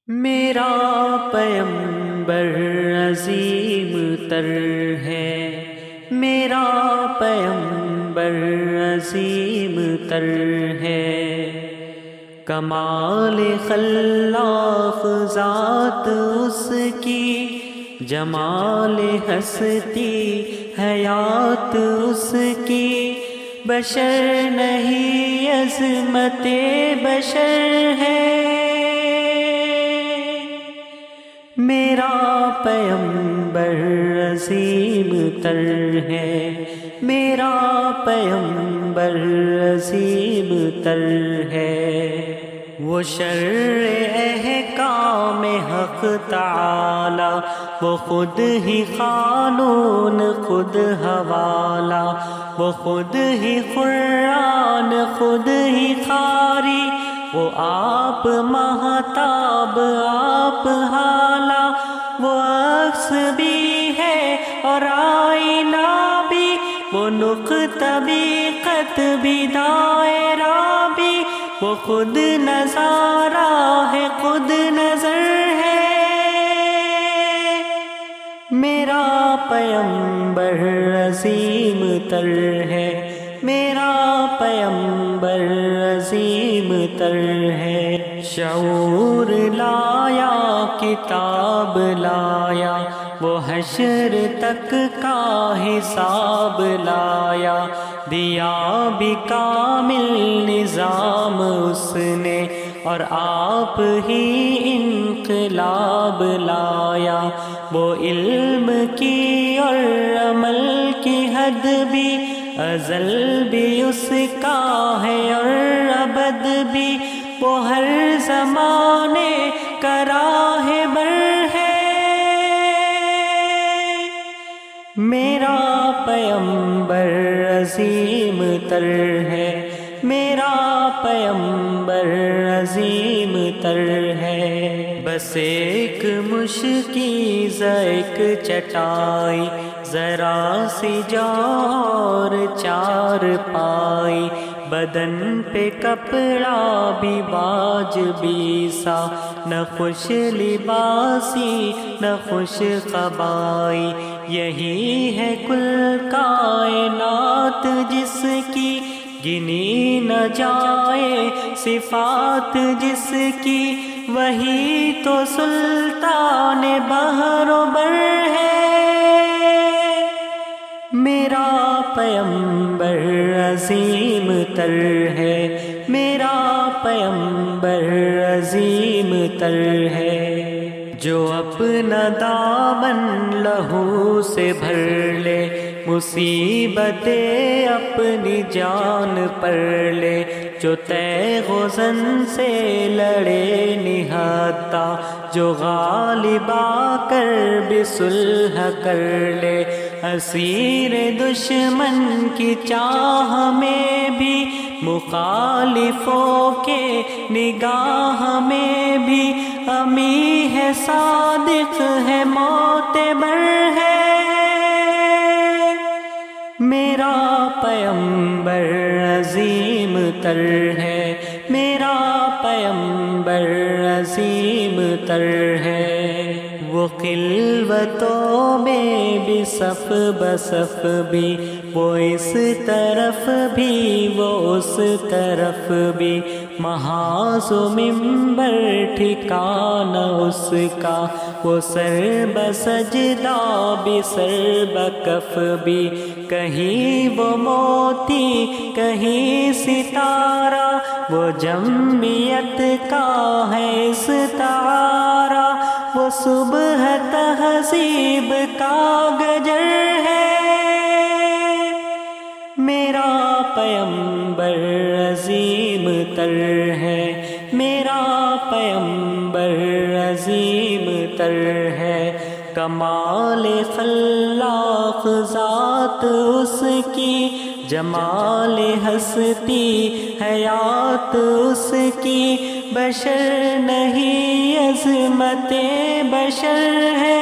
میرا پیمبر عظیم تر ہے، میرا پیمبر عظیم تر ہے، کمال خلاق ذات اس کی، جمال ہستی حیات اس کی، بشر نہیں عظمت بشر ہے۔ میرا پیمبر عظیم تر ہے، میرا پیمبر عظیم تر ہے، وہ شرع احکام حق تعالی، وہ خود ہی قانون خود حوالہ، وہ خود ہی قرآن خود ہی قاری، وہ آپ مہتاب آپ حالہ، وہ عکس بھی ہے اور آئینہ بھی، وہ نقطہ بھی خط بھی دائرہ بھی، وہ خود نظارہ ہے خود نظر ہے۔ میرا پیمبر عظیم تر ہے، میرا پیمبر عظیم تر ہے، شعور لایا کتاب لایا، وہ حشر تک کا حساب لایا، دیا بھی کامل نظام اس نے، اور آپ ہی انقلاب لایا، وہ علم کی اور عمل کی حد بھی، ازل بھی اس کا ہے اور ابد بھی، وہ ہر زمانے کا راہبر ہے۔ میرا پیمبر عظیم تر ہے، میرا پیمبر عظیم تر ہے، بس ایک مشکی ایک چٹائی، ذرا سی جا اور چار پائی، بدن پہ کپڑا بھی واجبی سا، نہ خوش لباسی نہ خوش قبائی، یہی ہے کل کائنات جس کی گنی نہ جائے صفات جس کی، وہی تو سلطان بحر و بر ہے۔ میرا پیمبر عظیم تر ہے، میرا پیمبر عظیم تر ہے، جو اپنا دامن لہو سے بھر لے، مصیبتیں اپنی جان پر لے، جو تیغ و زن سے لڑے نہاتا، جو غالب آ کر بھی صلح کر لے، اسیر دشمن کی چاہ میں بھی، مخالفوں کے نگاہ میں بھی، امی ہے صادق ہے معتبر ہے۔ میرا پیمبر عظیم تر ہے، میرا پیمبر عظیم تر ہے، وہ خلوتوں میں بھی صف بصف بھی، وہ اس طرف بھی وہ اس طرف بھی، محاذ و منبر ٹھکانہ اس کا، وہ سر بسجدہ بھی سر بکف بھی، کہیں وہ موتی کہیں ستارہ، وہ جمعیت کا ہے استعارہ، وہ صبح تہذیب کا گجر ہے۔ میرا پیمبر عظیم تر ہے، میرا پیمبر عظیم تر ہے، کمال خلاق ذات اس کی، جمال ہستی حیات اس کی، بشر نہیں عظمت بشر ہے۔